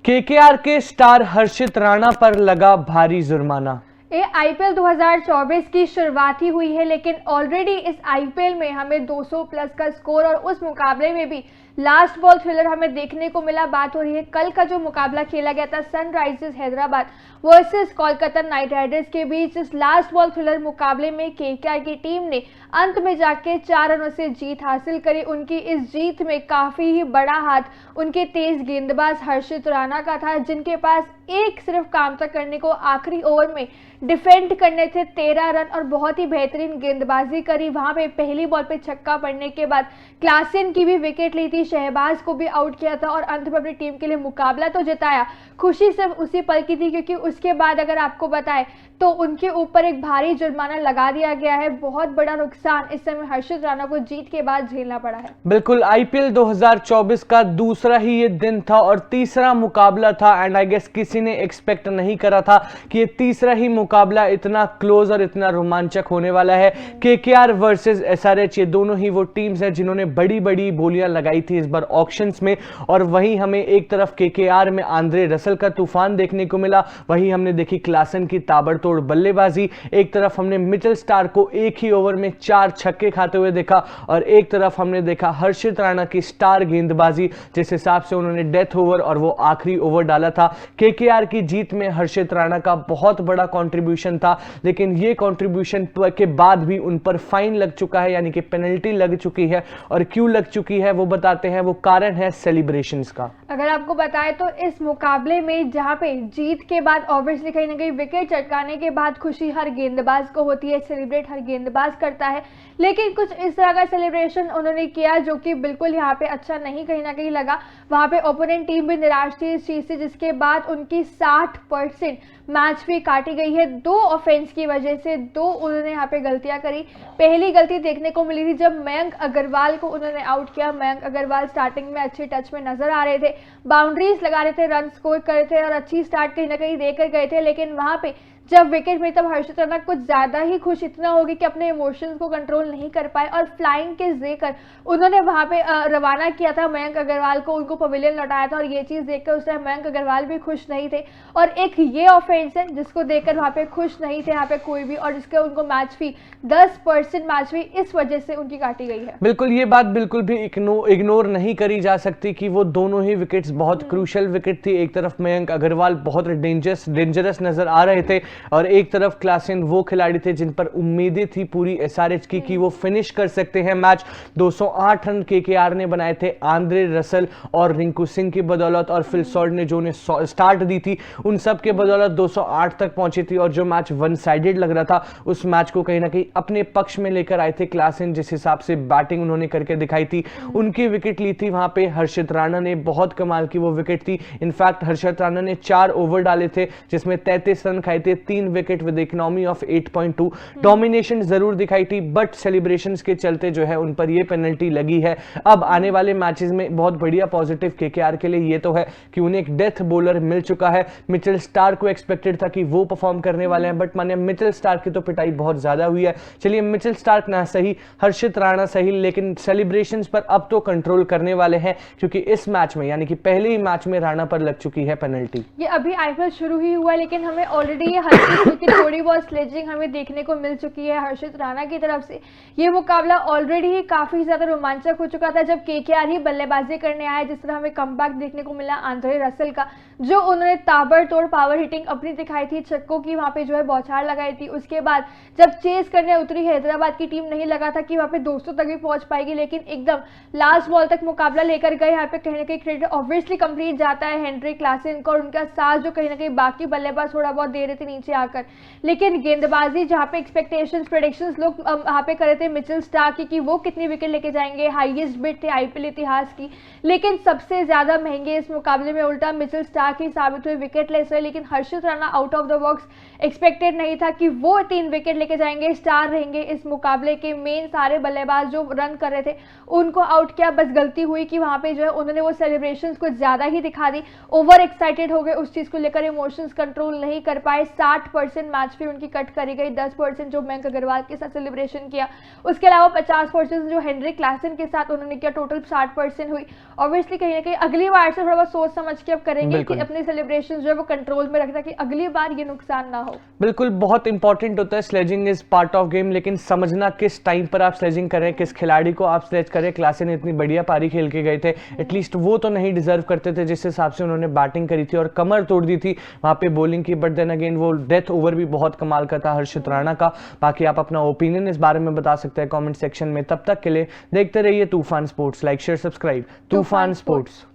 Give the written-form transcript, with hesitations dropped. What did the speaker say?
KKR के star हर्षित राणा पर लगा भारी जुर्माना। ये आईपीएल 2024 की शुरुआत ही हुई है, लेकिन ऑलरेडी इस आईपीएल में हमें 200 प्लस का स्कोर और उस मुकाबले में भी लास्ट बॉल थ्रिलर हमें देखने को मिला। बात हो रही है कल का जो मुकाबला खेला गया था Sunrisers Hyderabad versus Kolkata night Riders के बीच। इस लास्ट बॉल थ्रिलर मुकाबले में केकेआर की टीम ने अंत में जाके 4 रनों से जीत हासिल करी। उनकी इस जीत में काफी ही बड़ा हाथ उनके तेज गेंदबाज हर्षित राणा का था, जिनके पास एक सिर्फ काम था करने को, आखिरी ओवर में डिफेंड करने थे 13 रन और बहुत ही बेहतरीन गेंदबाजी करी। वहां पे पहली बॉल पे छक्का पड़ने के बाद क्लासेन की भी विकेट ली थी, शहबाज को भी आउट किया था और अंत में अपनी टीम के लिए मुकाबला तो जिताया। खुशी सिर्फ उसी पल की थी क्योंकि उसके बाद अगर आपको बताएं तो उनके ऊपर एक भारी जुर्माना लगा दिया गया है। बहुत बड़ा नुकसान इस समय हर्षित राणा को जीत के बाद झेलना पड़ा है। बिल्कुल, आईपीएल 2024 का दूसरा ही ये दिन था और तीसरा मुकाबला था एंड आई गेस किसी ने एक्सपेक्ट नहीं करा था कि ये तीसरा ही मुकाबला इतना क्लोज और इतना रोमांचक होने वाला है। केकेआर वर्सेस एसआरएच, ये दोनों ही वो टीम्स हैं जिन्होंने बड़ी बड़ी बोलियां लगाई थी इस बार ऑक्शंस में। और वहीं हमें एक तरफ केकेआर में आंद्रे रसल का तूफान देखने को मिला, वहीं हमने देखी क्लासन की ताबड़तोड़ बल्लेबाजी। एक तरफ हमने मिचेल स्टार्क को एक ही ओवर में 4 छक्के खाते हुए देखा और एक तरफ हमने देखा हर्षित राणा की स्टार गेंदबाजी, जिस हिसाब से उन्होंने डेथ ओवर और वो आखिरी ओवर डाला था। केकेआर की जीत में हर्षित राणा का बहुत बड़ा कंट्रीब्यूशन था, लेकिन ये कंट्रीब्यूशन के बाद भी उन पर फाइन लग चुका है, यानी कि पेनल्टी लग चुकी है। और क्यों लग चुकी है वो बताते हैं, वो कारण है सेलिब्रेशंस का। अगर आपको बताएं तो इस मुकाबले में जहां पे जीत के बाद ऑब्वियसली कहीं ना कहीं विकेट चटकाने के बाद खुशी हर गेंदबाज को होती है, सेलिब्रेट हर गेंदबाज करता है, लेकिन कुछ इस तरह का सेलिब्रेशन उन्होंने किया जो कि बिल्कुल यहाँ पे अच्छा नहीं कहीं ना कहीं लगा। वहां पे ओपोनेंट टीम भी निराश थी इस चीज से, जिसके बाद उनकी 60% मैच भी काटी गई है। 2 ऑफेंस की वजह से 2 उन्होंने यहाँ पे गलतियां करी। पहली गलती देखने को मिली थी जब मयंक अग्रवाल को उन्होंने आउट किया। मयंक अग्रवाल स्टार्टिंग में अच्छे टच में नजर आ रहे थे, बाउंड्रीज लगा रहे थे, रन स्कोर कर रहे थे और अच्छी स्टार्ट कहीं ना कहीं देकर गए थे, लेकिन वहां पे जब विकेट मिली तब हर्षित राणा कुछ ज्यादा ही खुश इतना हो गए कि अपने इमोशंस को कंट्रोल नहीं कर पाए और फ्लाइंग किस देकर उन्होंने वहां पे रवाना किया था मयंक अग्रवाल को, उनको पवेलियन लौटाया था। और ये चीज देखकर उस टाइम मयंक अग्रवाल भी खुश नहीं थे और एक ये ऑफेंस है जिसको देखकर वहां पे खुश नहीं थे यहाँ पे कोई भी, और जिसके उनको मैच फी 10% मैच फी इस वजह से उनकी काटी गई है। बिल्कुल, ये बात बिल्कुल भी इग्नोर नहीं करी जा सकती कि वो दोनों ही विकेट्स बहुत क्रूशियल विकेट थी। एक तरफ मयंक अग्रवाल बहुत डेंजरस नजर आ रहे थे और एक तरफ क्लासेन वो खिलाड़ी थे जिन पर उम्मीदें थी पूरी एसआरएच की कि वो फिनिश कर सकते हैं मैच। 208 रन केकेआर ने बनाए थे आंद्रे रसल और रिंकू सिंह की बदौलत, और फिल सॉल्ट ने जो उन्हें स्टार्ट दी थी उन सब के बदौलत 208 तक पहुंची थी। और जो मैच वन साइडेड लग रहा था उस मैच को कहीं ना कहीं अपने पक्ष में लेकर आए थे क्लासेन, जिस हिसाब से बैटिंग उन्होंने करके दिखाई थी। उनकी विकेट ली थी वहां पे हर्षित राणा ने, बहुत कमाल की वो विकेट थी। इनफैक्ट हर्षित राणा ने 4 ओवर डाले थे जिसमें 33 रन खाए थे, 3 wicket with economy of 8.2। Domination जरूर दिखाई थी बट सेलिब्रेशंस के चलते जो है उन पर ये पेनल्टी लगी है। अब आने वाले मैचेस में बहुत बढ़िया पॉजिटिव केकेआर के लिए ये तो है कि उन्हें एक डेथ बॉलर मिल चुका है। मिचेल स्टार्क को एक्सपेक्टेड था कि वो परफॉर्म करने वाले हैं, बट माने मिचेल स्टार्क की तो पिटाई बहुत ज्यादा हुई है। चलिए, मिचेल स्टार्क ना सही, हर्षित राणा सही, लेकिन सेलिब्रेशंस पर अब तो कंट्रोल करने वाले हैं क्योंकि इस मैच में यानी कि पहले ही मैच में राणा पर लग चुकी है पेनल्टी। ये अभी आईपीएल शुरू ही हुआ, लेकिन हमें ऑलरेडी ये हल्की थोड़ी बहुत स्लेजिंग हमें देखने को मिल चुकी है हर्षित राणा की तरफ से। ये मुकाबला ऑलरेडी ही काफी ज्यादा रोमांचक हो चुका था जब केकेआर ही बल्लेबाजी करने आया। जिस तरह हमें कमबैक देखने को मिला आंद्रे रसल का, जो उन्होंने ताबड़तोड़ पावर हिटिंग अपनी दिखाई थी, छक्कों की वहां पे जो है बौछार लगाई थी। उसके बाद जब चेस करने उतरी हैदराबाद की टीम, नहीं लगा था कि वहां पे 200 तक भी पहुंच पाएगी, लेकिन एकदम लास्ट बॉल तक मुकाबला लेकर गए। यहाँ पे कहीं ना कहीं क्रेडिट ऑब्वियसली कंप्लीट जाता है हेनरी क्लासेन को और उनका साथ जो कहीं ना कहीं बाकी बल्लेबाज थोड़ा बहुत दे रहे थे नीचे आकर, लेकिन गेंदबाजी जहां पे एक्सपेक्टेशंस प्रेडिक्शंस लोग वहां पे करे थे मिचेल स्टार्क की कि वो कितनी विकेट लेके जाएंगे, हाईएस्ट बिड थे आईपीएल इतिहास की, लेकिन सबसे ज्यादा महंगे इस मुकाबले में उल्टा मिचेल स्टार्क ही साबित हुए विकेट लेस रहे। लेकिन Harshit Rana out of the box expected नहीं था कि वो 3 विकेट लेके जाएंगे, स्टार रहेंगे इस मुकाबले के। मेन सारे बल्लेबाज जो रन कर रहे थे उनको आउट किया, बस गलती हुई कि वहां पे जो है उन्होंने वो सेलिब्रेशंस कुछ ज्यादा ही दिखा दी, ओवर एक्साइटेड हो गए, उस चीज को लेकर इमोशंस कंट्रोल नहीं कर पाए। 60% मैच फी उनकी कट करी गई, 10% जो मयंक अग्रवाल के साथ सेलिब्रेशन किया, उसके अलावा 50% जो हेनरिक क्लासन के साथ उन्होंने किया, टोटल 60% हुई। ऑब्वियसली कहीं ना कहीं अगली बार से थोड़ा बहुत सोच समझ के अब करेंगे कि अपने सेलिब्रेशन जो है वो कंट्रोल में रखता कि अगली बार ये नुकसान ना हो। बिल्कुल, बहुत इंपॉर्टेंट होता है, sledging is part of game, लेकिन समझना किस टाइम पर आप स्लेजिंग कर रहे हैं, किस खिलाड़ी को आप स्लेज करें। क्लासन इतनी बढ़िया पारी खेल के गए थे, एटलीस्ट वो तो नहीं डिजर्व करते थे जिस हिसाब से उन्होंने बैटिंग करी थी और कमर तोड़ दी थी वहां पे बॉलिंग की। बट देन अगेन वो डेथ ओवर भी बहुत कमाल का था हर्षित राणा का। बाकी आप अपना ओपिनियन इस बारे में बता सकते हैं कमेंट सेक्शन में। तब तक के लिए देखते रहिए तूफान स्पोर्ट्स। Like share subscribe. तूफान स्पोर्ट्स।